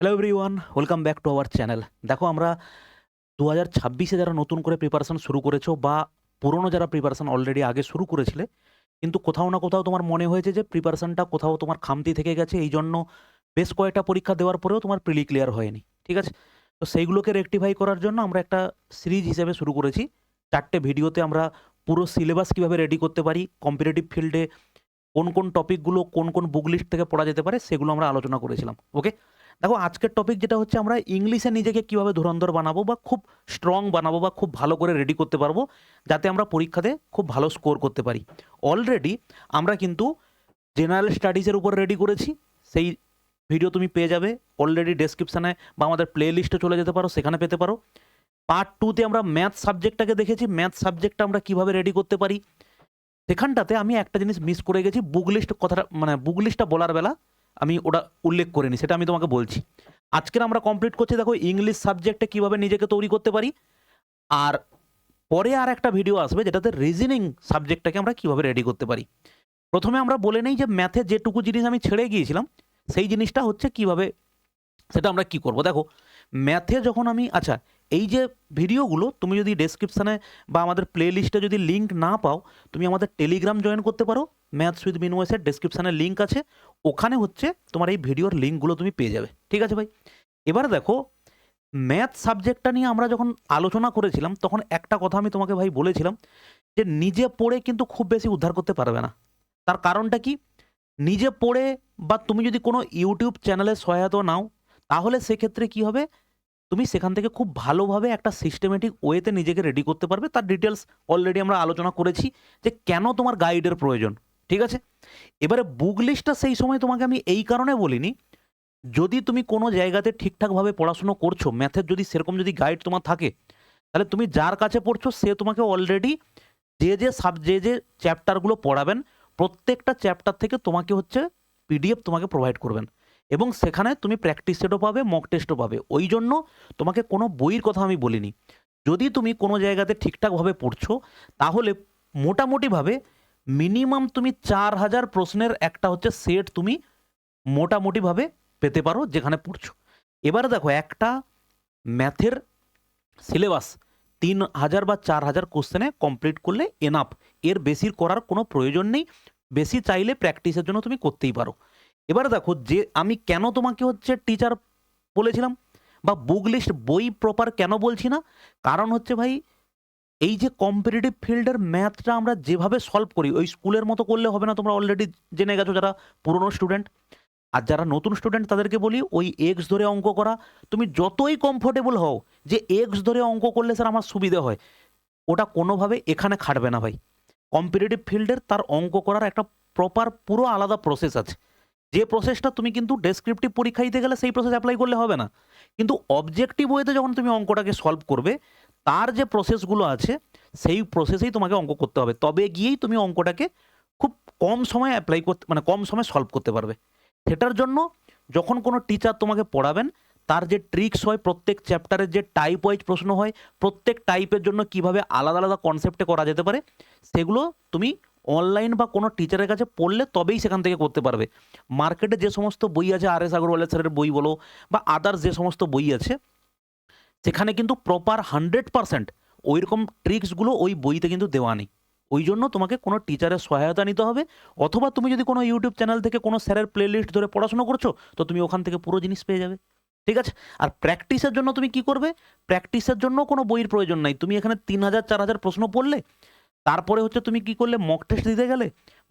Hello everyone, welcome back to our channel. দেখো আমরা 2026-এ যারা নতুন করে প্রিপারেশন শুরু করেছো বা পুরনো যারা প্রিপারেশন অলরেডি আগে শুরু করেছিলে, কিন্তু কোথাও না কোথাও তোমার মনে হয়েছে যে প্রিপারেশনটা কোথাও তোমার খামতি থেকে গেছে। এইজন্য বেশ কয়েকটা পরীক্ষা দেওয়ার পরেও তোমার প্রিলি ক্লিয়ার হয়নি। ঠিক আছে? তো সেইগুলোকে রেকটিফাই করার জন্য আমরা একটা সিরিজ হিসেবে শুরু করেছি। ৪ টে ভিডিওতে আমরা পুরো সিলেবাস কিভাবে রেডি করতে পারি, কম্পিটিটিভ ফিল্ডে কোন টপিকগুলো কোন বুক লিস্ট থেকে পড়া যেতে পারে সেগুলো আমরা আলোচনা করেছিলাম। ওকে? দেখো আজকের টপিক যেটা হচ্ছে আমরা ইংলিশে নিজেকে কিভাবে ধুরন্ধর বানাবো বা খুব স্ট্রং বানাবো বা খুব ভালো করে রেডি করতে পারবো যাতে আমরা পরীক্ষাতে খুব ভালো স্কোর করতে পারি। অলরেডি আমরা কিন্তু জেনারেল স্টাডিজের উপর রেডি করেছি। সেই ভিডিও তুমি পেয়ে যাবে অলরেডি ডেসক্রিপশানে বা আমাদের প্লে লিস্টে চলে যেতে পারো, সেখানে পেতে পারো। পার্ট 2 তে আমরা ম্যাথ সাবজেক্টটাকে দেখেছি, ম্যাথ সাবজেক্টটা আমরা কিভাবে রেডি করতে পারি। সেখানটাতে আমি একটা জিনিস মিস করে গেছি, বুক লিস্ট কথাটা মানে বুক লিস্টটা বলার বেলা আমি ওটা উল্লেখ করিনি, সেটা আমি তোমাকে বলছি। আজকের আমরা কমপ্লিট করছি দেখো ইংলিশ সাবজেক্টে কিভাবে নিজেকে তৈরি করতে পারি। আর পরে আর একটা ভিডিও আসবে যেটাতে রিজনিং সাবজেক্টটাকে আমরা কিভাবে রেডি করতে পারি। প্রথমে আমরা বলে নেই যে ম্যাথে যেটুকু জিনিস আমি ছেড়ে গিয়েছিলাম সেই জিনিসটা হচ্ছে কিভাবে সেটা আমরা কি করব। দেখো ম্যাথে যখন আমি এই যে ভিডিওগুলো তুমি যদি ডেসক্রিপশানে বা আমাদের প্লে লিস্টে যদি লিঙ্ক না পাও, তুমি আমাদের টেলিগ্রাম জয়েন করতে পারো। ম্যাথস উইথ মিনওয়েসের ডেসক্রিপশানে লিঙ্ক আছে, ওখানে হচ্ছে তোমার এই ভিডিওর লিঙ্কগুলো তুমি পেয়ে যাবে। ঠিক আছে ভাই? এবার দেখো ম্যাথ সাবজেক্টটা নিয়ে আমরা যখন আলোচনা করেছিলাম তখন একটা কথা আমি তোমাকে ভাই বলেছিলাম যে নিজে পড়ে কিন্তু খুব বেশি উদ্ধার করতে পারবে না। তার কারণটা কি? নিজে পড়ে বা তুমি যদি কোনো ইউটিউব চ্যানেলের সহায়তা নাও, তাহলে সেক্ষেত্রে কি হবে, তুমি সেখান থেকে খুব ভালোভাবে একটা সিস্টেমেটিক ওয়েতে নিজেকে রেডি করতে পারবে। তার ডিটেলস অলরেডি আমরা আলোচনা করেছি যে কেন তোমার গাইডের প্রয়োজন। ঠিক আছে? এবারে বুক লিস্টটা সেই সময় তোমাকে আমি এই কারণে বলিনি, যদি তুমি কোনো জায়গাতে ঠিকঠাকভাবে পড়াশুনো করছো, ম্যাথের যদি সেরকম যদি গাইড তোমার থাকে, তাহলে তুমি যার কাছে পড়ছো সে তোমাকে অলরেডি যে চ্যাপ্টারগুলো পড়াবেন, প্রত্যেকটা চ্যাপ্টার থেকে তোমাকে হচ্ছে পিডিএফ তোমাকে প্রোভাইড করবেন এবং সেখানে তুমি প্র্যাকটিস সেটও পাবে, মক টেস্টও পাবে। ওই জন্য তোমাকে কোনো বইয়ের কথা আমি বলিনি। যদি তুমি কোনো জায়গাতে ঠিকঠাকভাবে পড়ছো, তাহলে মোটামুটিভাবে মিনিমাম তুমি 4000 প্রশ্নের একটা হচ্ছে সেট তুমি মোটামুটিভাবে পেতে পারো যেখানে পড়ছো। এবারে দেখো একটা ম্যাথের সিলেবাস 3000 বা 4000 কোশ্চেনে কমপ্লিট করলে এনাফ। এর বেশির করার কোনো প্রয়োজন নেই। বেশি চাইলে প্র্যাকটিসের জন্য তুমি করতেই পারো। এবারে দেখো যে আমি কেন তোমাকে হচ্ছে টিচার বলেছিলাম বা বুক লিস্ট বই প্রপার কেন বলছি না, কারণ হচ্ছে ভাই এই যে কম্পিটিটিভ ফিল্ডের ম্যাথটা আমরা যেভাবে সলভ করি ওই স্কুলের মতো করলে হবে না। তোমরা অলরেডি জেনে গেছো যারা পুরনো স্টুডেন্ট। আর যারা নতুন স্টুডেন্ট তাদেরকে বলি ওই এক্স ধরে অঙ্ক করা। তুমি যতই কমফোর্টেবল হও যে এক্স ধরে অঙ্ক করলে স্যার আমার সুবিধে হয়, ওটা কোনোভাবে এখানে খাটবে না ভাই। কম্পিটিটিভ ফিল্ডের তার অঙ্ক করার একটা প্রপার পুরো আলাদা প্রসেস আছে। যে প্রসেসটা তুমি কিন্তু ডেসক্রিপটিভ পরীক্ষা দিতে গেলে সেই প্রসেস অ্যাপ্লাই করলে হবে না। কিন্তু অবজেক্টিভ ওয়েতে যখন তুমি অঙ্কটাকে সলভ করবে, তার যে প্রসেসগুলো আছে সেই প্রসেসেই তোমাকে অঙ্ক করতে হবে। তবে গিয়েই তুমি অঙ্কটাকে খুব কম সময়ে অ্যাপ্লাই করতে মানে কম সময়ে সলভ করতে পারবে। সেটার জন্য যখন কোনো টিচার তোমাকে পড়াবেন, তার যে ট্রিক্স হয়, প্রত্যেক চ্যাপ্টারের যে টাইপ ওয়াইজ প্রশ্ন হয়, প্রত্যেক টাইপের জন্য কিভাবে আলাদা আলাদা কনসেপ্টে করা যেতে পারে, সেগুলো তুমি অনলাইন বা কোনো টিচারের কাছে পড়লে তবেই সেখান থেকে করতে পারবে। মার্কেটে যে সমস্ত বই আছে, আর এস আগরওয়ালের স্যারের বই বলো বা আদার্স যে সমস্ত বই আছে, সেখানে কিন্তু প্রপার 100% ওইরকম ট্রিক্সগুলো ওই বইতে কিন্তু দেওয়া নেই। ওই জন্য তোমাকে কোনো টিচারের সহায়তা নিতে হবে, অথবা তুমি যদি কোনো ইউটিউব চ্যানেল থেকে কোনো স্যারের প্লে লিস্ট ধরে পড়াশোনা করছো, তো তুমি ওখান থেকে পুরো জিনিস পেয়ে যাবে। ঠিক আছে? আর প্র্যাকটিসের জন্য তুমি কি করবে? প্র্যাকটিসের জন্য কোনো বইয়ের প্রয়োজন নাই। তুমি এখানে 3000 4000 প্রশ্ন পড়লে, তারপরে হচ্ছে তুমি কি করলে, মক টেস্ট দিতে গেলে।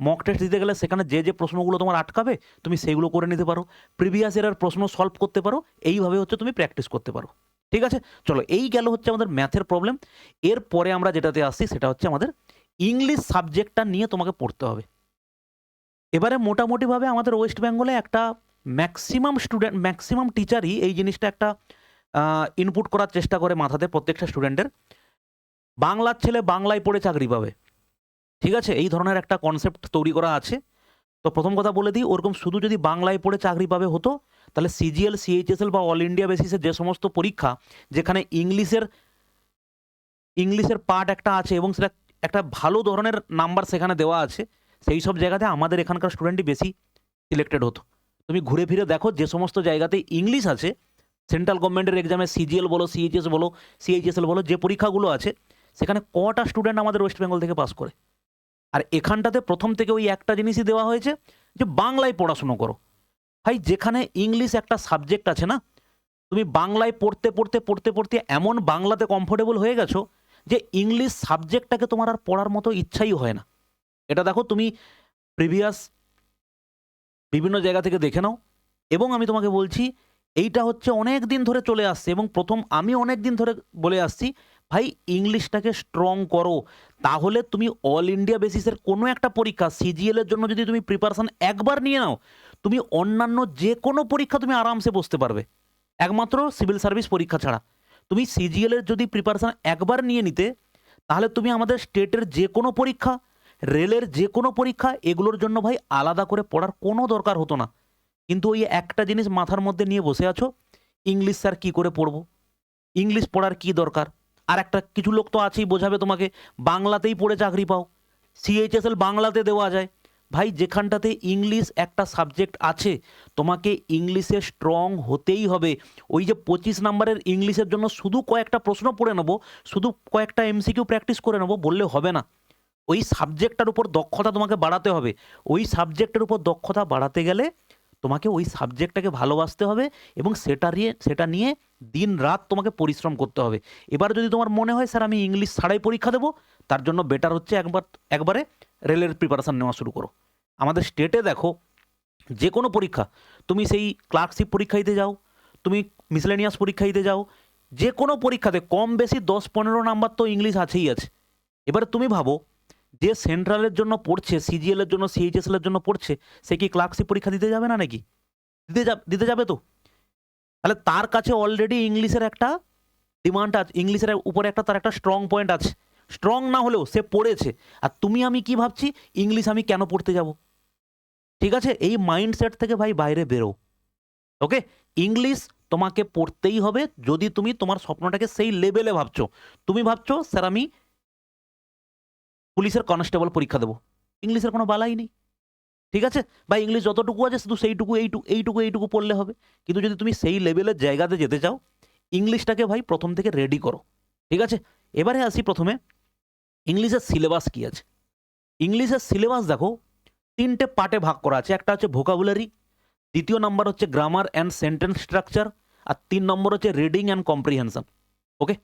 মক টেস্ট দিতে গেলে সেখানে যে প্রশ্নগুলো তোমার আটকাবে তুমি সেইগুলো করে নিতে পারো। প্রিভিয়াস ইয়ারের প্রশ্ন সলভ করতে পারো। এইভাবে হচ্ছে তুমি প্র্যাকটিস করতে পারো। ঠিক আছে? চলো এই গেল হচ্ছে আমাদের ম্যাথের প্রবলেম। এরপরে আমরা যেটাতে আসছি সেটা হচ্ছে আমাদের ইংলিশ সাবজেক্টটা নিয়ে তোমাকে পড়তে হবে। এবারে মোটামুটিভাবে আমাদের ওয়েস্ট বেঙ্গলে একটা ম্যাক্সিমাম টিচারই এই জিনিসটা একটা ইনপুট করার চেষ্টা করে মাথাতে প্রত্যেকটা স্টুডেন্টের, বাংলার ছেলে বাংলায় পড়ে চাকরি পাবে। ঠিক আছে? এই ধরনের একটা কনসেপ্ট তৈরি করা আছে। তো প্রথম কথা বলে দিই, ওরকম শুধু যদি বাংলায় পড়ে চাকরি পাবে হতো, তাহলে সিজিএল, সিএইচএসএল বা অল ইন্ডিয়া বেসিসে যে সমস্ত পরীক্ষা যেখানে ইংলিশের পার্ট একটা আছে এবং সেটা একটা ভালো ধরনের নাম্বার সেখানে দেওয়া আছে, সেই সব জায়গাতে আমাদের এখানকার স্টুডেন্টই বেশি সিলেক্টেড হতো। তুমি ঘুরে ফিরে দেখো যে সমস্ত জায়গাতে ইংলিশ আছে, সেন্ট্রাল গভর্নমেন্টের এক্সামে সিজিএল বলো, সিএইচএস বলো, সিএইচএসএল বলো, যে পরীক্ষাগুলো আছে সেখানে কটা স্টুডেন্ট আমাদের ওয়েস্ট বেঙ্গল থেকে পাস করে? আর এখানটাতে প্রথম থেকে ওই একটা জিনিসই দেওয়া হয়েছে যে বাংলায় পড়াশুনো করো। ভাই যেখানে ইংলিশ একটা সাবজেক্ট আছে না, তুমি বাংলায় পড়তে পড়তে পড়তে পড়তে এমন বাংলাতে কমফোর্টেবল হয়ে গেছো যে ইংলিশ সাবজেক্টটাকে তোমার আর পড়ার মতো ইচ্ছাই হয় না। এটা দেখো তুমি প্রিভিয়াস বিভিন্ন জায়গা থেকে দেখে নাও। এবং আমি তোমাকে বলছি এইটা হচ্ছে অনেক দিন ধরে চলে আসছে, এবং প্রথম আমি অনেক দিন ধরে বলে আসছি ভাই ইংলিশটাকে স্ট্রং করো। তাহলে তুমি অল ইন্ডিয়া বেসিসের কোনো একটা পরীক্ষা সিজিএল এর জন্য যদি তুমি প্রিপারেশন একবার নিয়ে নাও, তুমি অন্যান্য যে কোনো পরীক্ষা তুমি আরামসে বসতে পারবে, একমাত্র সিভিল সার্ভিস পরীক্ষা ছাড়া। তুমি সিজিএল এর যদি প্রিপারেশন একবার নিয়ে নিতে, তাহলে তুমি আমাদের স্টেটের যে কোনো পরীক্ষা, রেলের যে কোনো পরীক্ষা, এগুলোর জন্য ভাই আলাদা করে পড়ার কোনো দরকার হতো না। কিন্তু ওই একটা জিনিস মাথার মধ্যে নিয়ে বসে আছো, ইংলিশ স্যার কী করে পড়বো, ইংলিশ পড়ার কি দরকার। আর একটা কিছু লোক তো আছেই বোঝাবে তোমাকে বাংলাতেই পড়ে চাকরি পাও, সিএইচএসএল বাংলাতে দেওয়া যায়। ভাই যেখানটাতে ইংলিশ একটা সাবজেক্ট আছে, তোমাকে ইংলিশে স্ট্রং হতেই হবে। ওই যে 25 নম্বরের ইংলিশের জন্য শুধু কয়েকটা প্রশ্ন পড়ে নেবো, শুধু কয়েকটা এমসিকিউ প্র্যাকটিস করে নেবো বললে হবে না। ওই সাবজেক্টটার উপর দক্ষতা তোমাকে বাড়াতে হবে। ওই সাবজেক্টের উপর দক্ষতা বাড়াতে গেলে তোমাকে ওই সাবজেক্টটাকে ভালোবাসতে হবে, এবং সেটা নিয়ে দিন রাত তোমাকে পরিশ্রম করতে হবে। এবার যদি তোমার মনে হয় স্যার আমি ইংলিশ ছাড়াই পরীক্ষা দেবো, তার জন্য বেটার হচ্ছে একবারে রেলের প্রিপারেশান নেওয়া শুরু করো। আমাদের স্টেটে দেখো যে কোনো পরীক্ষা, তুমি সেই ক্লার্কশিপ পরীক্ষা দিতে যাও, তুমি মিসলেনিয়াস পরীক্ষা দিতে যাও, যে কোনো পরীক্ষাতে কম বেশি 10-15 নাম্বার তো ইংলিশ আছেই আছে। এবারে তুমি ভাবো যে সেন্ট্রালের জন্য পড়ছে, সিজিএল এর জন্য, সিএইচএসএল এর জন্য পড়ছে, সে কি ক্লার্কশিপ পরীক্ষা দিতে যাবে না নাকি? দিতে যাবে তো। তাহলে তার কাছে অলরেডি ইংলিশের একটা ডিমান্ড আছে, ইংলিশের উপরে একটা তার একটা স্ট্রং পয়েন্ট আছে। স্ট্রং না হলেও সে পড়েছে। আর তুমি আমি কি ভাবছি, ইংলিশ আমি কেন পড়তে যাব? ঠিক আছে, এই মাইন্ডসেট থেকে ভাই বাইরে বেরো। ওকে, ইংলিশ তোমাকে পড়তেই হবে যদি তুমি তোমার স্বপ্নটাকে সেই লেভেলে ভাবছো। তুমি ভাবছো স্যার আমি পুলিশের কনস্টেবল পরীক্ষা দেবো, ইংলিশের কোনো বালাই নেই। ঠিক আছে, বা ইংলিশ যতটুকু আছে শুধু সেইটুকু এইটুকু পড়লে হবে। কিন্তু যদি তুমি সেই লেভেলের জায়গাতে যেতে চাও, ইংলিশটাকে ভাই প্রথম থেকে রেডি করো। ঠিক আছে, এবারে আসি প্রথমে ইংলিশের সিলেবাস কি আছে। ইংলিশের সিলেবাস দেখো 3টে পার্টে ভাগ করা আছে। একটা হচ্ছে ভোকাবুলারি, দ্বিতীয় নম্বর হচ্ছে গ্রামার অ্যান্ড সেন্টেন্স স্ট্রাকচার, আর 3 নম্বর হচ্ছে রিডিং অ্যান্ড কম্প্রিহেনশন। ওকে,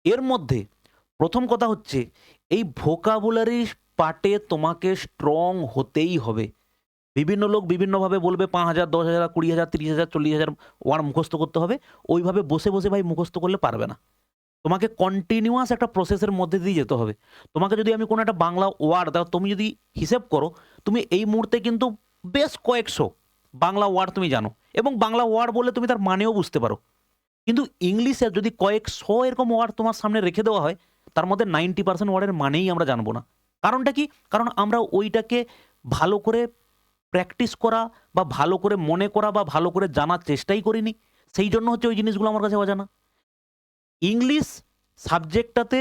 এর মধ্যে প্রথম কথা হচ্ছে এই ভোকাবুলারি পার্টে তোমাকে স্ট্রং হতেই হবে। বিভিন্ন লোক বিভিন্নভাবে বলবে 5,000, 10,000, 20,000, 30,000, 40,000 ওয়ার্ড মুখস্থ করতে হবে। ওইভাবে বসে বসে ভাই মুখস্থ করলে পারবে না। তোমাকে কন্টিনিউয়াস একটা প্রসেসের মধ্যে দিয়ে যেতে হবে। তোমাকে যদি আমি কোনো একটা বাংলা ওয়ার্ড দাও, তুমি যদি হিসেব করো, তুমি এই মুহূর্তে কিন্তু বেশ কয়েকশো বাংলা ওয়ার্ড তুমি জানো, এবং বাংলা ওয়ার্ড বললে তুমি তার মানেও বুঝতে পারো। কিন্তু ইংলিশে যদি কয়েকশো এরকম ওয়ার্ড তোমার সামনে রেখে দেওয়া হয়, তার মধ্যে 90% ওয়ার্ডের মানেই আমরা জানবো না। কারণটা কি? কারণ আমরা ওইটাকে ভালো করে প্র্যাকটিস করা বা ভালো করে মনে করা বা ভালো করে জানার চেষ্টাই করিনি। সেই জন্য হচ্ছে ওই জিনিসগুলো আমার কাছে অজানা। ইংলিশ সাবজেক্টটাতে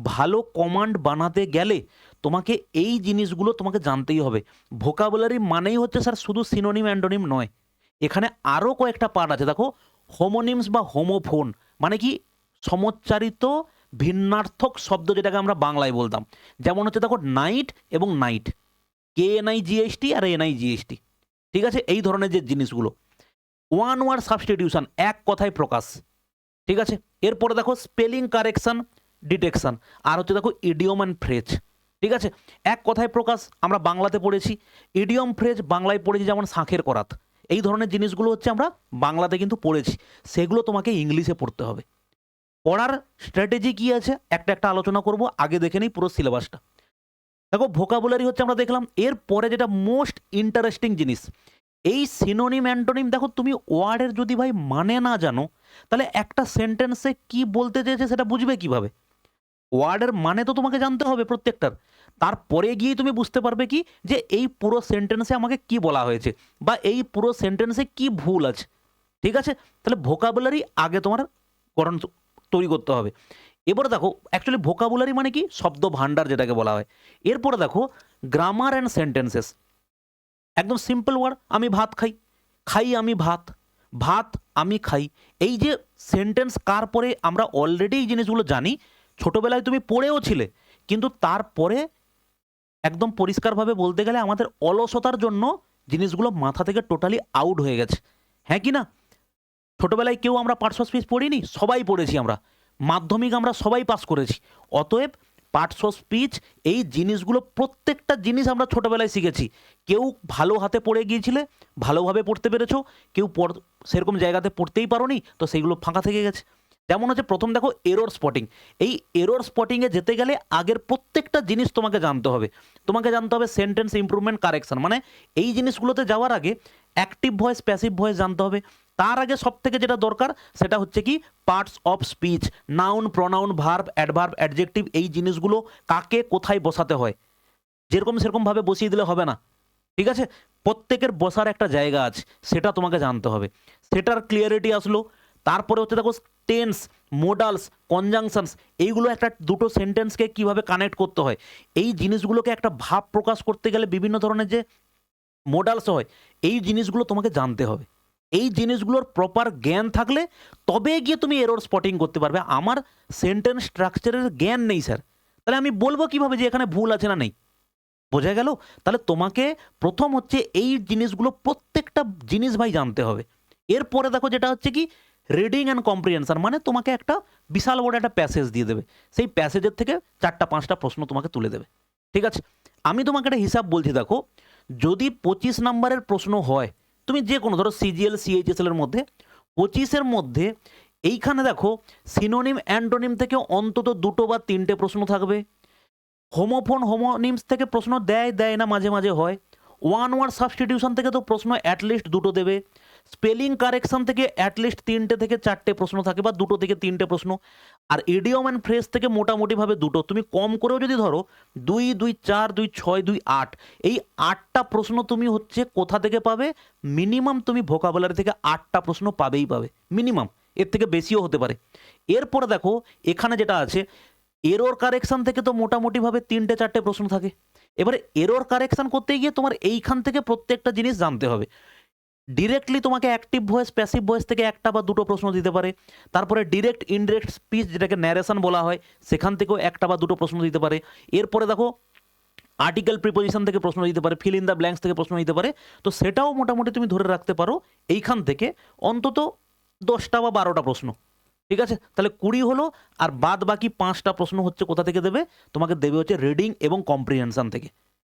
ভালো কমান্ড বানাতে গেলে তোমাকে এই জিনিসগুলো তোমাকে জানতেই হবে। ভোকাবুলারি মানেই হচ্ছে স্যার শুধু সিনোনিম অ্যান্টোনিম নয়, এখানে আরও কয়েকটা পার্ট আছে। দেখো, হোমোনিমস বা হোমোফোন মানে কি? সমচ্চারিত ভিন্নার্থক শব্দ, যেটাকে আমরা বাংলায় বলতাম। যেমন হচ্ছে দেখো নাইট এবং নাইট, KNIGHT আর NIGHT। ঠিক আছে, এই ধরনের যে জিনিসগুলো। ওয়ান ওয়ার্ড সাবস্টিটিউশন, এক কথায় প্রকাশ। ঠিক আছে, এরপরে দেখো স্পেলিং কারেকশন, ডিটেকশন, আর হচ্ছে দেখো ইডিয়ম অ্যান্ড ফ্রেজ। ঠিক আছে, এক কথায় প্রকাশ আমরা বাংলাতে পড়েছি, ইডিয়ম ফ্রেজ বাংলায় পড়েছি, যেমন শাঁখের করাত। এই ধরনের জিনিসগুলো হচ্ছে আমরা বাংলাতে কিন্তু পড়েছি, সেগুলো তোমাকে ইংলিশে পড়তে হবে। পড়ার স্ট্র্যাটেজি কি আছে একটা একটা আলোচনা করব, আগে দেখে নিই পুরো সিলেবাসটা। দেখো, ভোকাবুলারি হচ্ছে আমরা দেখলাম। এরপরে যেটা মোস্ট ইন্টারেস্টিং জিনিস, এই সিনোনিম অ্যান্টোনিম। দেখো, তুমি ওয়ার্ডের যদি ভাই মানে না জানো, তাহলে একটা সেন্টেন্সে কি বলতে চেয়েছে সেটা বুঝবে কিভাবে? ওয়ার্ডের মানে তো তোমাকে জানতে হবে প্রত্যেকটার। তারপরে গিয়ে তুমি বুঝতে পারবে কি যে এই পুরো সেন্টেন্সে আমাকে কি বলা হয়েছে, বা এই পুরো সেন্টেন্সে কি ভুল আছে। ঠিক আছে, তাহলে ভোকাবুলারি আগে তোমার গঠন তৈরি করতে হবে। এবারে দেখো, অ্যাকচুয়ালি ভোকাবুলারি মানে কি? শব্দ ভাণ্ডার যেটাকে বলা হয়। এরপরে দেখো গ্রামার অ্যান্ড সেন্টেন্সেস। একদম সিম্পল ওয়ার্ড, আমি ভাত খাই, খাই আমি ভাত, ভাত আমি খাই। এই যে সেন্টেন্স কার পরে আমরা অলরেডি এই জিনিসগুলো জানি, ছোটবেলায় তুমি পড়েও ছিলে, কিন্তু তারপরে একদম পরিষ্কারভাবে বলতে গেলে আমাদের অলসতার জন্য জিনিসগুলো মাথা থেকে টোটালি আউট হয়ে গেছে। হ্যাঁ কি না? ছোটবেলায় কেউ আমরা পার্টস অফ স্পিচ পড়িনি? সবাই পড়েছি আমরা। মাধ্যমিক আমরা সবাই পাস করেছি। অতএব পার্টস অফ স্পিচ এই জিনিসগুলো প্রত্যেকটা জিনিস আমরা ছোটবেলায় শিখেছি। কেউ ভালো হাতে পড়ে গিয়েছিলে, ভালোভাবে পড়তে পেরেছো, কেউ সেরকম জায়গাতে পড়তেই পারোনি, তো সেইগুলো ফাঁকা থেকে গেছে। যেমন হচ্ছে প্রথম দেখো এরর স্পটিং। এই এরর স্পটিংয়ে যেতে গেলে আগের প্রত্যেকটা জিনিস তোমাকে জানতে হবে। তোমাকে জানতে হবে সেন্টেন্স ইমপ্রুভমেন্ট কারেকশন, মানে এই জিনিসগুলোতে যাওয়ার আগে অ্যাক্টিভ ভয়েস প্যাসিভ ভয়েস জানতে হবে। তার আগে সব থেকে যেটা দরকার সেটা হচ্ছে কি parts of speech, noun, pronoun, verb, adverb, adjective, এই জিনিসগুলো কাকে কোথায় বসাতে হয়। যেরকম সেরকমভাবে বসিয়ে দিলে হবে না, ঠিক আছে? প্রত্যেকের বসার একটা জায়গা আছে, সেটা তোমাকে জানতে হবে। সেটার ক্লিয়ারিটি আসলো। তারপরে হচ্ছে দেখো টেন্স, মোডালস, কনজাংশনস, এইগুলো একটা দুটো সেন্টেন্সকে কিভাবে কানেক্ট করতে হয়, এই জিনিসগুলোকে একটা ভাব প্রকাশ করতে গেলে বিভিন্ন ধরনের যে মোডালস হয়, এই জিনিসগুলো তোমাকে জানতে হবে। এই জিনিসগুলোর প্রপার জ্ঞান থাকলে তবে গিয়ে তুমি এরর স্পটিং করতে পারবে। আমার সেন্টেন্স স্ট্রাকচারের জ্ঞান নেই স্যার, তাহলে আমি বলবো কিভাবে যে এখানে ভুল আছে না নেই? বোঝা গেল? তাহলে তোমাকে প্রথম হচ্ছে এই জিনিসগুলো প্রত্যেকটা জিনিস ভাই জানতে হবে। এরপরে দেখো যেটা হচ্ছে কি রিডিং অ্যান্ড কম্প্রিহেনশন, মানে তোমাকে একটা বিশাল বড় একটা প্যাসেজ দিয়ে দেবে, সেই প্যাসেজের থেকে 4টা 5টা প্রশ্ন তোমাকে তুলে দেবে। ঠিক আছে? আমি তোমাকে একটা হিসাব বলছি, দেখো যদি 25 নাম্বারের প্রশ্ন হয়, তুমি যে কোনো ধরো সিজিএল সিএইচএসএল এর মধ্যে 25-এর মধ্যে এইখানে দেখো সিনোনিম অ্যান্টোনিম থেকে অন্তত 2টো বা 3টে প্রশ্ন থাকবে। হোমোফোন হোমোনিমস থেকে প্রশ্ন দেয় না, মাঝে মাঝে হয়। ওয়ান ওয়ার্ড সাবস্টিটিউশন থেকে তো প্রশ্ন অ্যাটলিস্ট 2টো দেবে। স্পেলিং কারেকশন থেকে অ্যাটলিস্ট 3টে থেকে 4টে প্রশ্ন থাকে, বা 2টো থেকে 3টে প্রশ্ন। আর ইডিয়ম অ্যান্ড ফ্রেজ থেকে মোটামুটিভাবে 2টো, তুমি কম করেও যদি ধরো 2 2 4 2 6 2 8, এই 8টা প্রশ্ন তুমি হচ্ছে কোথা থেকে পাবে? মিনিমাম তুমি ভোকাবুলারি থেকে 8টা প্রশ্ন পাবেই পাবে, মিনিমাম। এর থেকে বেশিও হতে পারে। এরপরে দেখো এখানে যেটা আছে, এরর কারেকশন থেকে তো মোটামুটিভাবে 3টে 4টে প্রশ্ন থাকে। এবারে এরর কারেকশন করতে গিয়ে তোমার এইখান থেকে প্রত্যেকটা জিনিস জানতে হবে। ডিরেক্টলি তোমাকে অ্যাক্টিভ ভয়েস প্যাসিভ ভয়েস থেকে 1টা বা 2টো প্রশ্ন দিতে পারে। তারপরে ডিরেক্ট ইনডিরেক্ট স্পিচ, যেটাকে ন্যারেশন বলা হয়, সেখান থেকেও 1টা বা 2টো প্রশ্ন দিতে পারে। এরপরে দেখো আর্টিকেল প্রিপোজিশন থেকে প্রশ্ন দিতে পারে, ফিল ইন দ্য ব্ল্যাঙ্কস থেকে প্রশ্ন দিতে পারে। তো সেটাও মোটামুটি তুমি ধরে রাখতে পারো এইখান থেকে অন্তত 10টা বা 12টা প্রশ্ন। ঠিক আছে? তাহলে 20 হলো। আর বাদ বাকি 5টা প্রশ্ন হচ্ছে কোথা থেকে দেবে? তোমাকে দেবে হচ্ছে রিডিং এবং কম্প্রিহেনশন থেকে।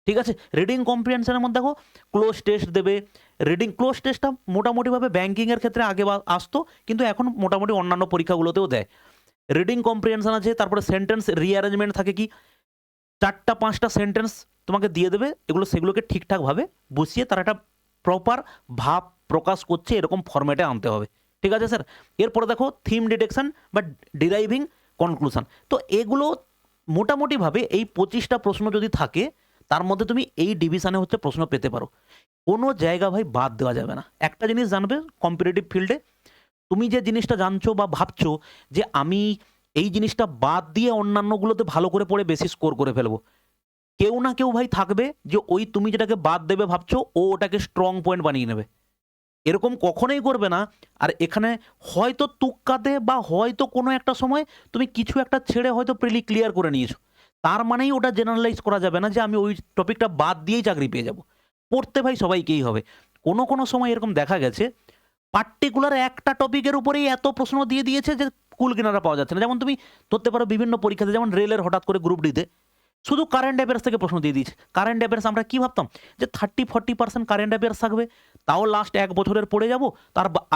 ঠিক আছে? রিডিং কম্প্রিহেনশনের মধ্যে দেখো ক্লোজ টেস্ট দেবে। রিডিং ক্লোজ টেস্টটা মোটামুটিভাবে ব্যাংকিংয়ের ক্ষেত্রে আগে আসতো, কিন্তু এখন মোটামুটি অন্যান্য পরীক্ষাগুলোতেও দেয়। রিডিং কম্প্রিহেনশন আছে, তারপরে সেন্টেন্স রিঅ্যারেঞ্জমেন্ট থাকে, কি 4টা 5টা সেন্টেন্স তোমাকে দিয়ে দেবে, সেগুলোকে ঠিকঠাকভাবে বসিয়ে তারা একটা প্রপার ভাব প্রকাশ করছে এরকম ফরম্যাটে আনতে হবে। ঠিক আছে স্যার? এরপরে দেখো থিম ডিটেকশন বা ডিরাইভিং কনক্লুশন। তো এগুলো মোটামুটিভাবে এই 25টা প্রশ্ন যদি থাকে, তার মধ্যে তুমি এই ডিভিশনে হচ্ছে প্রশ্ন পেতে পারো। কোনো জায়গা ভাই বাদ দেওয়া যাবে না। একটা জিনিস জানবে, কম্পিটিটিভ ফিল্ডে তুমি যে জিনিসটা জানছো বা ভাবছো যে আমি এই জিনিসটা বাদ দিয়ে অন্যান্যগুলোতে ভালো করে পড়ে বেশি স্কোর করে ফেলবো, কেউ না কেউ ভাই থাকবে যে ওই তুমি যেটাকে বাদ দেবে ভাবছো, ও ওটাকে স্ট্রং পয়েন্ট বানিয়ে নেবে। এরকম কখনোই করবে না। আর এখানে হয়তো তুক্কাতে বা হয়তো কোনো একটা সময় তুমি কিছু একটা ছেড়ে হয়তো প্রিলি ক্লিয়ার করে নিয়েছো, তার মানেই ওটা জেনারেলাইজ করা যাবে না যে আমি ওই টপিকটা বাদ দিয়েই চাকরি পেয়ে যাব। পড়তে ভাই সবাইকেই হবে। কোনো কোনো সময় এরকম দেখা গেছে পার্টিকুলার একটা টপিকের উপরেই এত প্রশ্ন দিয়ে দিয়েছে যে কুল কিনারা পাওয়া যাচ্ছে না। যেমন তুমি ধরতে পারো বিভিন্ন পরীক্ষাতে, যেমন রেলের হঠাৎ করে গ্রুপ ডিতে শুধু কারেন্ট অ্যাফেয়ার্স থেকে প্রশ্ন দিয়ে দিয়েছে। কারেন্ট অ্যাফেয়ার্স আমরা কি ভাবতাম যে 30-40% কারেন্ট অ্যাফেয়ার্স থাকবে, তাও লাস্ট 1 বছরের পড়ে যাব।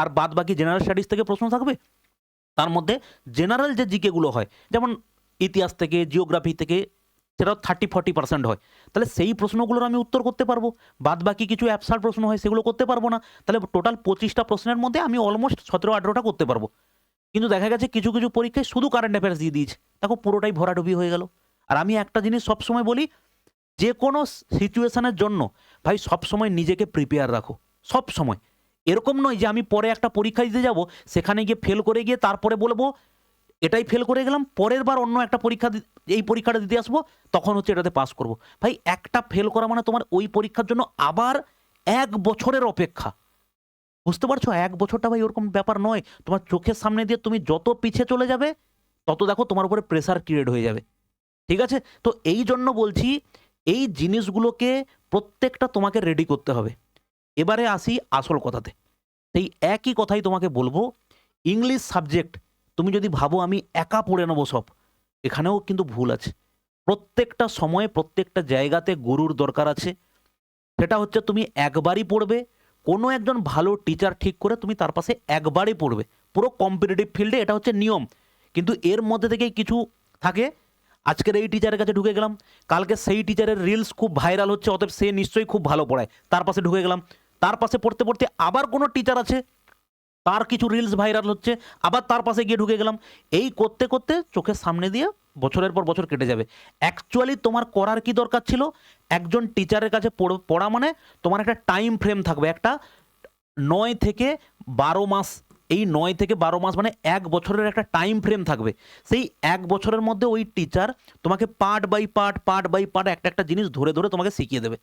আর বাদ বাকি জেনারেল স্টাডিজ থেকে প্রশ্ন থাকবে। তার মধ্যে জেনারেল যে জিকেগুলো হয়, যেমন ইতিহাস থেকে, জিওগ্রাফি থেকে, সেটাও 30-40% হয়। তাহলে সেই প্রশ্নগুলোর আমি উত্তর করতে পারবো। বাদ বাকি কিছু অ্যাবসার্ড প্রশ্ন হয়, সেগুলো করতে পারবো না। তাহলে টোটাল 25টা প্রশ্নের মধ্যে আমি অলমোস্ট 17-18টা করতে পারবো। কিন্তু দেখা গেছে কিছু কিছু পরীক্ষায় শুধু কারেন্ট অ্যাফেয়ার্স দিয়ে দিয়েছে, দেখো পুরোটাই ভরাডুবি হয়ে গেল। আর আমি একটা জিনিস সবসময় বলি, যে কোনো সিচুয়েশনের জন্য ভাই সবসময় নিজেকে প্রিপেয়ার রাখো, সব সময়। এরকম নয় যে আমি পরে একটা পরীক্ষা দিতে যাব, সেখানে গিয়ে ফেল করে গিয়ে তারপরে বলবো এটাই ফেল করে গেলাম, পরের বার অন্য একটা পরীক্ষা এই পরীক্ষাটা দিতে আসবো, তখন হচ্ছে এটাতে পাস করব। ভাই একটা ফেল করা মানে তোমার ওই পরীক্ষার জন্য আবার 1 বছরের অপেক্ষা। বুঝতে পারছো? ১ বছরটা ভাই ওরকম ব্যাপার নয়। তোমার চোখের সামনে দিয়ে তুমি যত পিছে চলে যাবে, তত দেখো তোমার উপরে প্রেশার ক্রিয়েট হয়ে যাবে। ঠিক আছে? তো এইজন্য বলছি, এই জিনিসগুলোকে প্রত্যেকটা তোমাকে রেডি করতে হবে। এবারে আসি আসল কথাতে। সেই একই কথাই তোমাকে বলব, ইংলিশ সাবজেক্ট তুমি যদি ভাবো আমি একা পড়ে নেবো সব, এখানেও কিন্তু ভুল আছে। প্রত্যেকটা সময়ে প্রত্যেকটা জায়গাতে গুরুর দরকার আছে। সেটা হচ্ছে তুমি একবারই পড়বে, কোনো একজন ভালো টিচার ঠিক করে তুমি তার পাশে একবারই পড়বে। পুরো কম্পিটিটিভ ফিল্ডে এটা হচ্ছে নিয়ম। কিন্তু এর মধ্যে থেকেই কিছু থাকে, আজকের এই টিচারের কাছে ঢুকে গেলাম, কালকে সেই টিচারের রিলস খুব ভাইরাল হচ্ছে, অতএব সে নিশ্চয়ই খুব ভালো পড়ায়, তার পাশে ঢুকে গেলাম। তার পাশে পড়তে পড়তে আবার কোনো টিচার আছে, তার কিছু রিলস ভাইরাল হচ্ছে, আবার তার পাশে গিয়ে ঢুকে গেলাম। এই করতে করতে চোখের সামনে দিয়ে বছরের পর বছর কেটে যাবে। অ্যাকচুয়ালি তোমার করার কি দরকার ছিল, একজন টিচারের কাছে পড়া মানে তোমার একটা টাইম ফ্রেম থাকবে, একটা ৯ থেকে ১২ মাস, এই ৯ থেকে ১২ মাস মানে ১ বছরের একটা টাইম ফ্রেম থাকবে। সেই ১ বছরের মধ্যে ওই টিচার তোমাকে পার্ট বাই পার্ট একটা একটা জিনিস ধরে ধরে তোমাকে শিখিয়ে দেবে।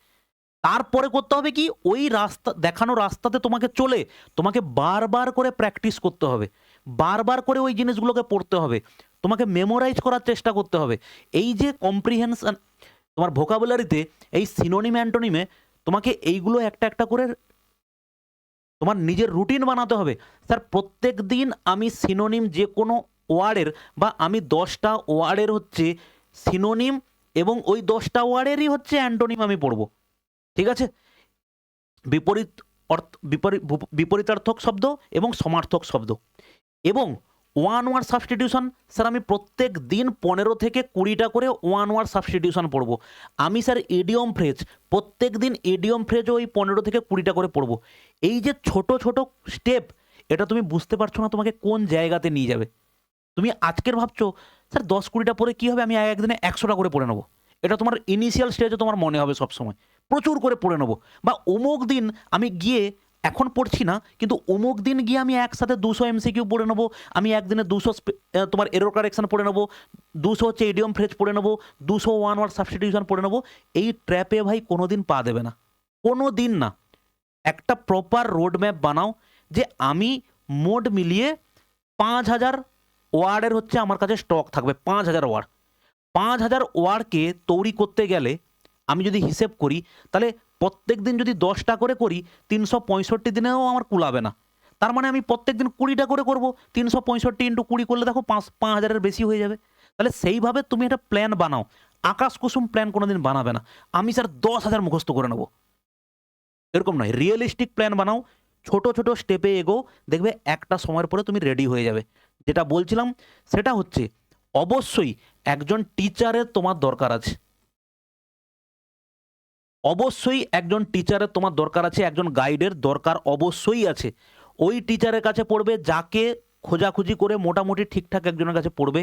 তারপরে করতে হবে কি, ওই রাস্তা দেখানো রাস্তাতে তোমাকে চলে তোমাকে বারবার করে প্র্যাকটিস করতে হবে, বারবার করে ওই জিনিসগুলোকে পড়তে হবে, তোমাকে মেমোরাইজ করার চেষ্টা করতে হবে। এই যে কম্প্রিহেনশন, তোমার ভোকাবুলারিতে এই সিনোনিম অ্যান্টোনিমে তোমাকে এইগুলো একটা একটা করে তোমার নিজের রুটিন বানাতে হবে। স্যার প্রত্যেক দিন আমি সিনোনিম যে কোনো ওয়ার্ডের, বা আমি ১০টা ওয়ার্ডের হচ্ছে সিনোনিম এবং ওই ১০টা ওয়ার্ডেরই হচ্ছে অ্যান্টোনিম আমি পড়বো। ঠিক আছে? বিপরীত বিপরীতার্থক শব্দ এবং সমার্থক শব্দ এবং ওয়ান ওয়ার্ড সাবস্টিটিউশন। স্যার আমি প্রত্যেক দিন ১৫ থেকে ২০টা করে ওয়ান ওয়ার্ড সাবস্টিটিউশন পড়বো। আমি স্যার ইডিয়ম ফ্রেজ প্রত্যেক দিন ইডিয়ম ফ্রেজও ওই ১৫ থেকে ২০টা করে পড়বো। এই যে ছোট ছোট স্টেপ, এটা তুমি বুঝতে পারছো না তোমাকে কোন জায়গাতে নিয়ে যাবে। তুমি আজকের ভাবছো স্যার ১০-২০টা পরে কী হবে, আমি একদিনে ১০০টা করে পড়ে নেবো। এটা তোমার ইনিশিয়াল স্টেজে তোমার মনে হবে সবসময়, প্রচুর করে পড়ে নেবো। বা অমুক দিন আমি গিয়ে, এখন পড়ছি না কিন্তু অমুক দিন গিয়ে আমি একসাথে ২০০ এমসিকিউ পড়ে নেবো, আমি একদিনে ২০০ তোমার এরর কারেকশন পড়ে নেবো, ২০০ হচ্ছে ইডিয়ম ফ্রেজ পড়ে নেবো, ২০০ ওয়ান ওয়ার্ড সাবস্টিটিউশন পড়ে নেবো। এই ট্র্যাপে ভাই কোনো দিন পা দেবে না, কোনো দিন না। একটা প্রপার রোড ম্যাপ বানাও যে আমি মোড মিলিয়ে ৫,০০০ ওয়ার্ডের হচ্ছে আমার কাছে স্টক থাকবে, ৫,০০০ ওয়ার্ড। ৫,০০০ ওয়ার্ডকে তৈরি করতে গেলে আমি যদি হিসেব করি, তাহলে প্রত্যেক দিন যদি ১০টা করে করি, ৩৬৫ দিনেও আমার কুলাবে না। তার মানে আমি প্রত্যেক দিন ২০টা করে করবো, ৩৬৫ ইন্টু ২০ করলে দেখো ৫,০০০-এর বেশি হয়ে যাবে। তাহলে সেইভাবে তুমি একটা প্ল্যান বানাও, আকাশ কুসুম প্ল্যান কোনোদিন বানাবে না আমি স্যার ১০,০০০ মুখস্থ করে নেবো, এরকম নয়। রিয়েলিস্টিক প্ল্যান বানাও, ছোট ছোট স্টেপে এগো, দেখবে একটা সময়ের পরে তুমি রেডি হয়ে যাবে। যেটা বলছিলাম সেটা হচ্ছে, অবশ্যই একজন টিচারের তোমার দরকার আছে, অবশ্যই একজন টিচারের তোমার দরকার আছে, একজন গাইডের দরকার অবশ্যই আছে। ওই টিচারের কাছে পড়বে যাকে খোঁজাখুঁজি করে মোটামুটি ঠিকঠাক একজনের কাছে পড়বে।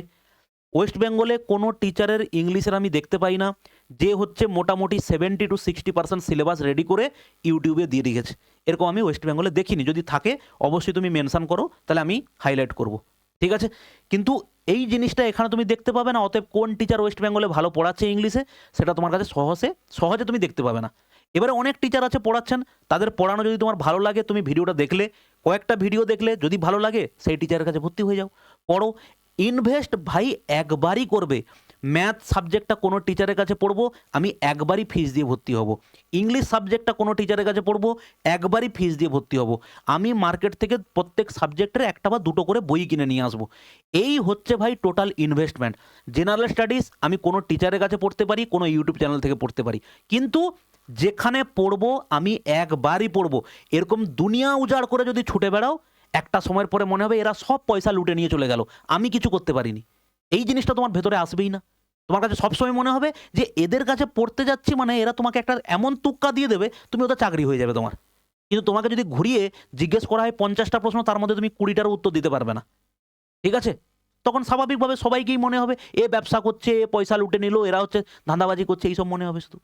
ওয়েস্ট বেঙ্গলে কোনো টিচারের ইংলিশের আমি দেখতে পাই না যে হচ্ছে মোটামুটি 70-60% সিলেবাস রেডি করে ইউটিউবে দিয়ে রেখেছে, এরকম আমি ওয়েস্ট বেঙ্গলে দেখিনি। যদি থাকে অবশ্যই তুমি মেনশন করো, তাহলে আমি হাইলাইট করব। ঠিক আছে? কিন্তু এই জিনিসটা এখানে তুমি দেখতে পাবে না। অতএব কোন টিচার ওয়েস্ট বেঙ্গলে ভালো পড়াচ্ছে ইংলিশে, সেটা তোমার কাছে সহজে তুমি দেখতে পাবে না। এবারে অনেক টিচার আছে পড়াচ্ছেন, তাদের পড়ানো যদি তোমার ভালো লাগে, তুমি ভিডিওটা দেখলে, কয়েকটা ভিডিও দেখলে যদি ভালো লাগে, সেই টিচারের কাছে ভর্তি হয়ে যাও, পড়ো। ইনভেস্ট ভাই একবারই করবে। ম্যাথ সাবজেক্টটা কোনো টিচারের কাছে পড়বো, আমি একবারই ফিস দিয়ে ভর্তি হব। ইংলিশ সাবজেক্টটা কোনো টিচারের কাছে পড়বো, একবারই ফিস দিয়ে ভর্তি হব। আমি মার্কেট থেকে প্রত্যেক সাবজেক্টের একটা বা দুটো করে বই কিনে নিয়ে আসবো। এই হচ্ছে ভাই টোটাল ইনভেস্টমেন্ট। জেনারেল স্টাডিজ আমি কোনো টিচারের কাছে পড়তে পারি, কোনো ইউটিউব চ্যানেল থেকে পড়তে পারি, কিন্তু যেখানে পড়বো আমি একবারই পড়বো। এরকম দুনিয়া উজাড় করে যদি ছুটে বেড়াও, একটা সময়ের পরে মনে হবে এরা সব পয়সা লুটে নিয়ে চলে গেল, আমি কিছু করতে পারিনি। এই জিনিসটা তোমার ভেতরে আসবেই না। তোমার কাছে সবসময় মনে হবে যে এদের কাছে পড়তে যাচ্ছি মানে এরা তোমাকে একটা এমন তুক্কা দিয়ে দেবে, তুমি ওদের চাকরি হয়ে যাবে তোমার। কিন্তু তোমাকে যদি ঘুরিয়ে জিজ্ঞেস করা হয় ৫০টা প্রশ্ন, তার মধ্যে তুমি ২০টারও উত্তর দিতে পারবে না। ঠিক আছে? তখন স্বাভাবিকভাবে সবাইকেই মনে হবে এ ব্যবসা করছে, এ পয়সা লুটে নিল, এরা হচ্ছে ধাঁধাবাজি করছে, এইসব মনে হবে শুধু।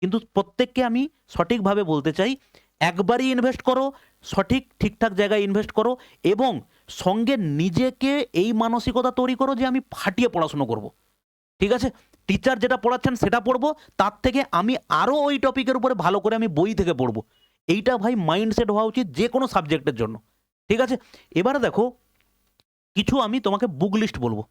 কিন্তু প্রত্যেককে আমি সঠিকভাবে বলতে চাই, একবারই ইনভেস্ট করো, ঠিকঠাক জায়গায় ইনভেস্ট করো, এবং সঙ্গে নিজেকে এই মানসিকতা তৈরি করো যে আমি ফাটিয়ে পড়াশুনো করব। ঠিক আছে? টিচার যেটা পড়াচ্ছেন সেটা পড়বো, তার থেকে আমি আরও ওই টপিকের উপরে ভালো করে আমি বই থেকে পড়বো। এইটা ভাই মাইন্ডসেট হওয়া উচিত যে কোনো সাবজেক্টের জন্য। ঠিক আছে? এবারে দেখো কিছু আমি তোমাকে বুক লিস্ট বলবো।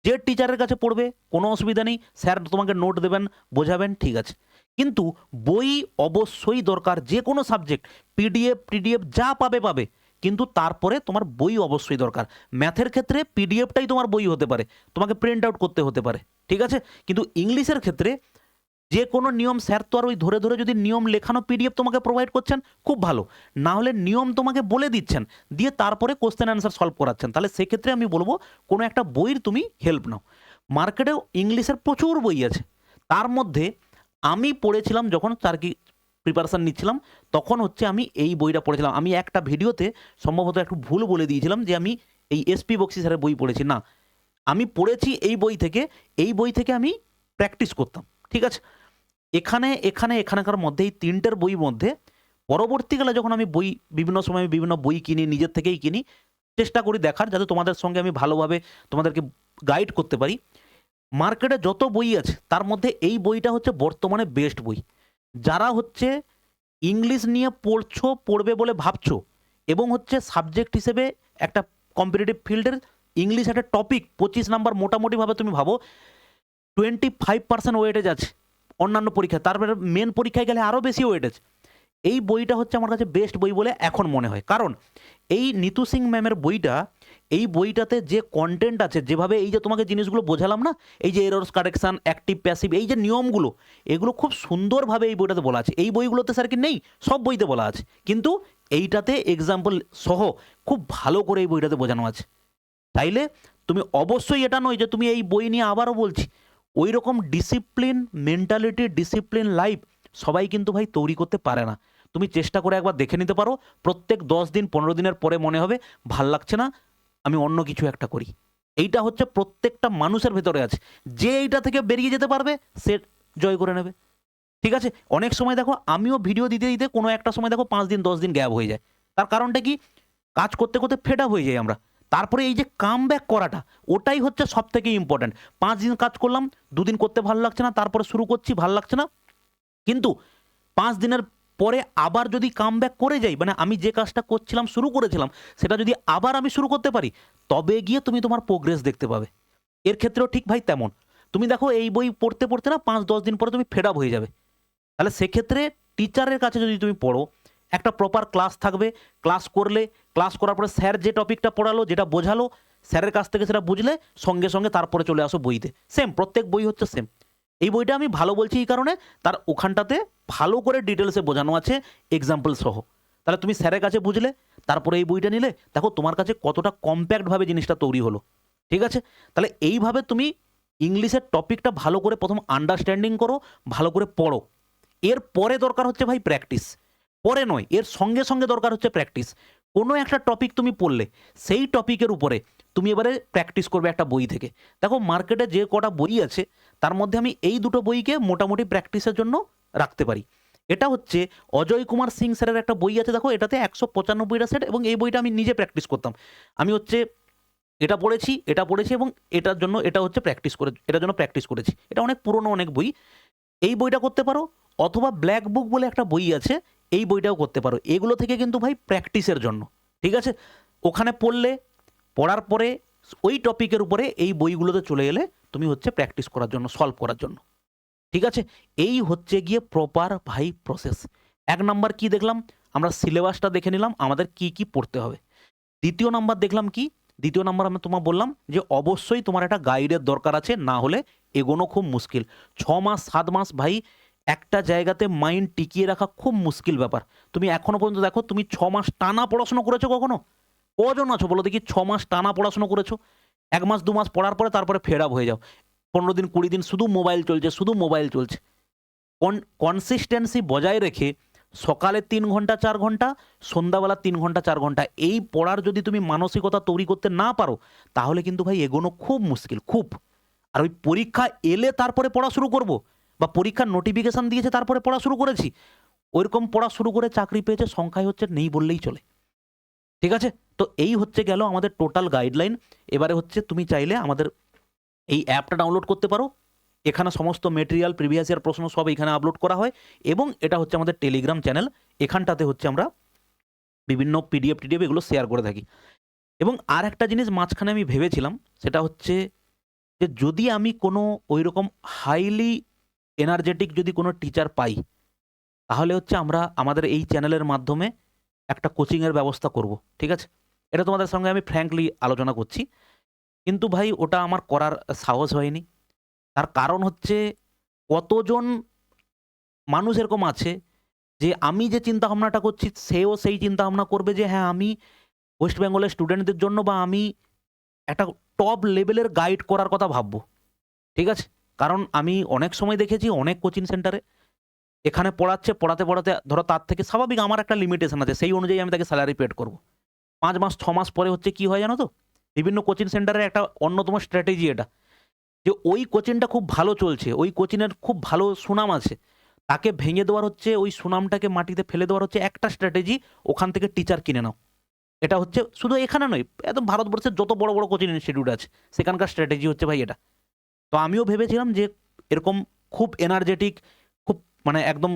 যে টিচারের কাছে পড়বে কোনো অসুবিধা নেই, স্যার তোমাকে নোট দেবেন, বোঝাবেন, ঠিক আছে। কিন্তু বই অবশ্যই দরকার, যে কোনো সাবজেক্ট পিডিএফ টিডিএফ যা পাবে পাবে, কিন্তু তারপরে তোমার বই অবশ্যই দরকার। ম্যাথের ক্ষেত্রে পিডিএফটাই তোমার বই হতে পারে, তোমাকে প্রিন্ট আউট করতে হতে পারে, ঠিক আছে। কিন্তু ইংলিশের ক্ষেত্রে যে কোনো নিয়ম স্যার তো আর ওই ধরে ধরে যদি নিয়ম লেখানো পিডিএফ তোমাকে প্রোভাইড করছেন খুব ভালো, না হলে নিয়ম তোমাকে বলে দিচ্ছেন, দিয়ে তারপরে কোশ্চেন অ্যান্সার সলভ করাচ্ছেন, তাহলে সেক্ষেত্রে আমি বলবো কোনো একটা বইয়ের তুমি হেল্প নাও। মার্কেটেও ইংলিশের প্রচুর বই আছে, তার মধ্যে আমি পড়েছিলাম যখন তার কি প্রিপারেশান নিচ্ছিলাম, তখন হচ্ছে আমি এই বইটা পড়েছিলাম। আমি একটা ভিডিওতে সম্ভবত একটু ভুল বলে দিয়েছিলাম যে আমি এই এসপি বক্সি স্যারের বই পড়েছি, না, আমি পড়েছি এই বই থেকে। এই বই থেকে আমি প্র্যাকটিস করতাম, ঠিক আছে। এখানকার মধ্যে এই তিনটের বই মধ্যে পরবর্তীকালে যখন আমি বই বিভিন্ন সময় বিভিন্ন বই কিনি, নিজের থেকেই কিনি, চেষ্টা করি দেখার যাতে তোমাদের সঙ্গে আমি ভালোভাবে তোমাদেরকে গাইড করতে পারি। মার্কেটে যত বই আছে তার মধ্যে এই বইটা হচ্ছে বর্তমানে বেস্ট বই। যারা হচ্ছে ইংলিশ নিয়ে পড়বে বলে ভাবছো, এবং হচ্ছে সাবজেক্ট হিসেবে একটা কম্পিটিটিভ ফিল্ডের ইংলিশ একটা টপিক 25 নাম্বার মোটামুটিভাবে তুমি ভাবো 25% ওয়েটেজ আছে অন্যান্য পরীক্ষায়, তারপরে মেন পরীক্ষায় গেলে আরও বেশি ওয়েটেজ। এই বইটা হচ্ছে আমার কাছে বেস্ট বই বলে এখন মনে হয়, কারণ এই নিতু সিং ম্যামের বইটা, এই বইটাতে যে কন্টেন্ট আছে, যেভাবে এই যে তোমাকে জিনিসগুলো বোঝালাম না, এই যে এরর্স কারেকশন, অ্যাক্টিভ প্যাসিভ, এই যে নিয়মগুলো, এগুলো খুব সুন্দরভাবে এই বইটাতে বলা আছে। এই বইগুলোতে স্যার কি নেই, সব বইতে বলা আছে, কিন্তু এইটাতে এক্সাম্পল সহ খুব ভালো করে এই বইটাতে বোঝানো আছে। তাইলে তুমি অবশ্যই, এটা নয় যে তুমি এই বই নিয়ে, আবারও বলছি, ওই রকম ডিসিপ্লিন মেন্টালিটি, ডিসিপ্লিন লাইফ সবাই কিন্তু ভাই তৈরি করতে পারে না। তুমি চেষ্টা করে একবার দেখে নিতে পারো, প্রত্যেক 10 দিন 15 দিনের পরে মনে হবে ভাল লাগছে না, আমি অন্য কিছু একটা করি। এইটা হচ্ছে প্রত্যেকটা মানুষের ভেতরে আছে, যে এইটা থেকে বেরিয়ে যেতে পারবে সে জয় করে নেবে, ঠিক আছে। অনেক সময় দেখো আমিও ভিডিও দিতে দিতে কোনো একটা সময় দেখো 5 দিন 10 দিন গ্যাপ হয়ে যায়, তার কারণটা কি, কাজ করতে করতে ফেড আপ হয়ে যাই আমরা। তারপরে এই যে কাম ব্যাক করাটা, ওটাই হচ্ছে সব থেকে ইম্পর্ট্যান্ট। 5 দিন কাজ করলাম, 2 দিন করতে ভালো লাগছে না, তারপরে শুরু করছি, ভালো লাগছে না, কিন্তু 5 দিনের পরে আবার যদি কাম ব্যাক করে যাই, মানে আমি যে কাজটা করছিলাম শুরু করেছিলাম সেটা যদি আবার আমি শুরু করতে পারি, তবে গিয়ে তুমি তোমার প্রোগ্রেস দেখতে পাবে। এর ক্ষেত্রেও ঠিক ভাই তেমন। তুমি দেখো এই বই পড়তে পড়তে না 5-10 দিন পরে তুমি ফেড আপ হয়ে যাবে। তাহলে সেক্ষেত্রে টিচারের কাছে যদি তুমি পড়ো, একটা প্রপার ক্লাস থাকবে, ক্লাস করলে, ক্লাস করার পরে স্যার যে টপিকটা পড়ালো, যেটা বোঝালো, স্যারের কাছ থেকে সেটা বুঝলে সঙ্গে সঙ্গে তারপরে চলে আসো বইতে। সেম, প্রত্যেক বই হচ্ছে সেম। এই বইটা আমি ভালো বলছি এই কারণে, তার ওখানটাতে ভালো করে ডিটেলসে বোঝানো আছে এক্সাম্পল সহ। তাহলে তুমি স্যারের কাছে বুঝলে, তারপরে এই বইটা নিলে, দেখো তোমার কাছে কতটা কম্প্যাক্টভাবে জিনিসটা তৈরি হলো, ঠিক আছে। তাহলে এইভাবে তুমি ইংলিশের টপিকটা ভালো করে প্রথম আন্ডারস্ট্যান্ডিং করো, ভালো করে পড়ো। এর পরে দরকার হচ্ছে ভাই প্র্যাকটিস, পরে নয়, এর সঙ্গে সঙ্গে দরকার হচ্ছে প্র্যাকটিস। কোনো একটা টপিক তুমি পড়লে, সেই টপিকের উপরে তুমি এবারে প্র্যাকটিস করবে একটা বই থেকে। দেখো মার্কেটে যে কটা বই আছে তার মধ্যে আমি এই দুটো বইকে মোটামুটি প্র্যাকটিসের জন্য রাখতে পারি। এটা হচ্ছে অজয় কুমার সিং স্যারের একটা বই আছে, দেখো এটাতে 195টা সেট, এবং এই বইটা আমি নিজে প্র্যাকটিস করতাম। আমি হচ্ছে এটা পড়েছি এবং এটার জন্য এটা হচ্ছে প্র্যাকটিস করে, এটার জন্য প্র্যাকটিস করেছি। এটা অনেক পুরনো অনেক বই, এই বইটা করতে পারো। অথবা ব্ল্যাক বুক বলে একটা বই আছে, এই বইটাও করতে পারো। এগুলো থেকে কিন্তু ভাই প্র্যাকটিসের জন্য, ঠিক আছে। ওখানে পড়লে, পড়ার পরে ওই টপিকের উপরে এই বইগুলোতে চলে এলে তুমি হচ্ছে প্র্যাকটিস করার জন্য, সলভ করার জন্য, ঠিক আছে। এই হচ্ছে গিয়ে প্রপার ভাই প্রসেস। 1 নাম্বার কি দেখলাম আমরা, সিলেবাসটা দেখে নিলাম আমাদের কি কি পড়তে হবে। দ্বিতীয় নাম্বার দেখলাম কি, দ্বিতীয় নাম্বার আমি তোমার বললাম যে অবশ্যই তোমার একটা গাইডের দরকার আছে, না হলে এগোনো খুব মুশকিল। 6 মাস 7 মাস ভাই একটা জায়গাতে মাইন্ড টিকিয়ে রাখা খুব মুশকিল ব্যাপার। তুমি এখনো পর্যন্ত দেখো, তুমি 6 মাস টানা পড়াশোনা করেছো কখনো? কজন আছো বলো দেখি 6 মাস টানা পড়াশোনা করেছো? 1 মাস 2 মাস পড়ার পরে তারপরে ফেড আপ হয়ে যাও, 15 দিন 20 দিন শুধু মোবাইল চলছে, শুধু মোবাইল চলছে। কনসিস্টেন্সি বজায় রেখে সকালে 3 ঘন্টা 4 ঘন্টা, সন্ধ্যাবেলা 3 ঘন্টা 4 ঘন্টা এই পড়ার যদি তুমি মানসিকতা তৈরি করতে না পারো, তাহলে কিন্তু ভাই এগোনো খুব মুশকিল, খুব। আর ওই পরীক্ষা এলে তারপরে পড়া শুরু করব, বা পরীক্ষার নোটিফিকেশান দিয়েছে তারপরে পড়া শুরু করেছি, ওইরকম পড়া শুরু করে চাকরি পেয়েছে সংখ্যায় হচ্ছে নেই বললেই চলে, ঠিক আছে। তো এই হচ্ছে গেল আমাদের টোটাল গাইডলাইন। এবারে হচ্ছে তুমি চাইলে আমাদের এই অ্যাপটা ডাউনলোড করতে পারো, এখানে সমস্ত মেটেরিয়াল প্রিভিয়াস ইয়ার প্রশ্ন সব এখানে আপলোড করা হয় এবং এটা হচ্ছে আমাদের টেলিগ্রাম চ্যানেল। এখানটাতে হচ্ছে আমরা বিভিন্ন পিডিএফ টিডিএফ এগুলো শেয়ার করে থাকি। এবং আর একটা জিনিস মাঝখানে আমি ভেবেছিলাম, সেটা হচ্ছে যে যদি আমি কোনো ওইরকম হাইলি এনার্জেটিক যদি কোনো টিচার পাই, তাহলে হচ্ছে আমরা আমাদের এই চ্যানেলের মাধ্যমে একটা কোচিংয়ের ব্যবস্থা করব, ঠিক আছে? এটা তোমাদের সঙ্গে আমি ফ্র্যাঙ্কলি আলোচনা করছি। কিন্তু ভাই ওটা আমার করার সাহস হয়নি। তার কারণ হচ্ছে কতজন মানুষ এরকম আছে যে আমি যে চিন্তাভাবনাটা করছি সেও সেই চিন্তাভাবনা করবে যে হ্যাঁ, আমি ওয়েস্ট বেঙ্গলের স্টুডেন্টদের জন্য বা আমি একটা টপ লেভেলের গাইড করার কথা ভাববো, ঠিক আছে? কারণ আমি অনেক সময় দেখেছি অনেক কোচিং সেন্টারে এখানে পড়াচ্ছে, পড়াতে, পড়াতে ধরো তার থেকে স্বাভাবিক আমার একটা লিমিটেশন আছে। সেই অনুযায়ী আমি তাকে স্যালারি পেড করব। ৫ মাস ৬ মাস পরে হচ্ছে কি হয় জানো তো? বিভিন্ন কোচিং সেন্টারের একটা অন্যতম স্ট্র্যাটেজি এটা। যে ওই কোচিংটা খুব ভালো চলছে, ওই কোচিংয়ের খুব ভালো সুনাম আছে। তাকে ভেঙে দেওয়ার হচ্ছে, ওই সুনামটাকে মাটিতে ফেলে দেওয়ার হচ্ছে একটা স্ট্র্যাটেজি, ওখান থেকে টিচার কিনে নাও। এটা হচ্ছে শুধু এখানে নয়, একদম ভারতবর্ষের যত বড়, বড় কোচিং ইনস্টিটিউট আছে সেখানকার স্ট্র্যাটেজি হচ্ছে ভাই এটা। তো আমিও ভেবেছিলাম যে এরকম খুব এনার্জেটিক, খুব মানে একদম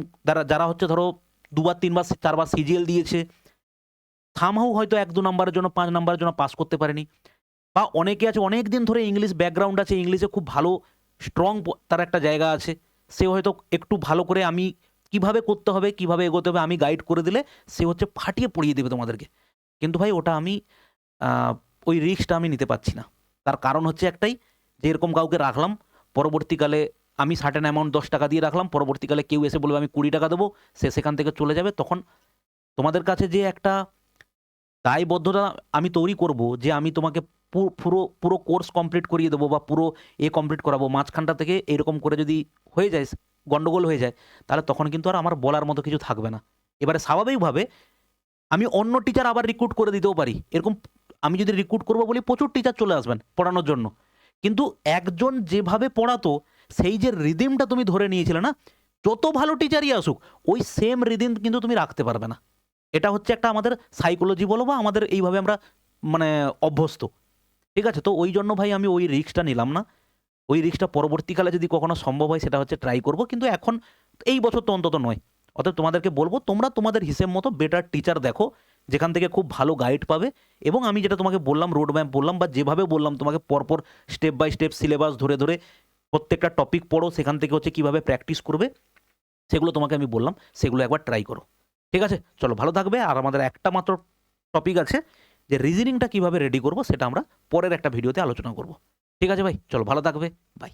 যারা হচ্ছে ধরো ২ বার ৩ বার ৪ বার সিজিএল দিয়েছে, সামহাউ হয়তো ১-২ নাম্বারের জন্য ৫ নাম্বারের জন্য পাস করতে পারেনি। বা অনেকে আছে অনেক দিন ধরে ইংলিশ ব্যাকগ্রাউন্ড আছে, ইংলিশে খুব ভালো স্ট্রং তার একটা জায়গা আছে। সে হয়তো একটু ভালো করে আমি কিভাবে করতে হবে, কিভাবে এগোতে হবে আমি গাইড করে দিলে সে হচ্ছে ফাটিয়ে পড়িয়ে দেবে তোমাদেরকে। কিন্তু ভাই ওটা আমি আ ওই রিস্কটা আমি নিতে পারছি না। তার কারণ হচ্ছে একটাই, যে এরকম কাউকে রাখলাম, পরবর্তীকালে আমি সার্টেন অ্যামাউন্ট ৳১০ দিয়ে রাখলাম, পরবর্তীকালে কেউ এসে বলবে আমি ৳২০ দেবো, সে সেখান থেকে চলে যাবে। তখন তোমাদের কাছে যে একটা দায়বদ্ধতা আমি তৈরি করব যে আমি তোমাকে পুরো কোর্স কমপ্লিট করিয়ে দেবো বা পুরো কমপ্লিট করাবো। মাঝখানটা থেকে এরকম করে যদি হয়ে যায়, গন্ডগোল হয়ে যায়, তাহলে তখন কিন্তু আর আমার বলার মতো কিছু থাকবে না। এবারে স্বাভাবিকভাবে আমি অন্য টিচার আবার রিক্রুট করে দিতেও পারি। এরকম আমি যদি রিক্রুট করব বলি প্রচুর টিচার চলে আসবেন পড়ানোর জন্য। কিন্তু একজন যেভাবে পড়াতো সেই যে রিদিমটা তুমি ধরে নিয়েছিলে না? যত ভালো টিচারই আসুক ওই সেম রিদিম কিন্তু তুমি রাখতে পারবে না। এটা হচ্ছে একটা আমাদের সাইকোলজি বলো বা আমাদের এইভাবে আমরা মানে অভ্যস্ত। ঠিক আছে? তো ওইজন্য ভাই আমি ওই রিস্কটা নিলাম না। ওই রিস্কটা পরবর্তীকালে যদি কখনো সম্ভব হয় সেটা হচ্ছে ট্রাই করব। কিন্তু এখন এই বছর তো অন্তত নয়। অতএব তোমাদেরকে বলব তোমরা তোমাদের হিসেব মতো বেটার টিচার দেখো, যেখান থেকে খুব ভালো গাইড পাবে এবং আমি যেটা তোমাকে বললাম রোড ম্যাপ বললাম বা যেভাবে বললাম তোমাকে পরপর স্টেপ বাই স্টেপ সিলেবাস ধরে, ধরে প্রত্যেকটা টপিক পড়ো, সেখান থেকে হচ্ছে কিভাবে প্র্যাকটিস করবে সেগুলো তোমাকে আমি বললাম, সেগুলো একবার ট্রাই করো। ঠিক আছে? চলো ভালো থাকবে। আর আমাদের একটা মাত্র টপিক আছে যে রিজনিংটা কিভাবে রেডি করব সেটা আমরা পরের একটা ভিডিওতে আলোচনা করব। ঠিক আছে ভাই? চলো ভালো থাকবে। বাই।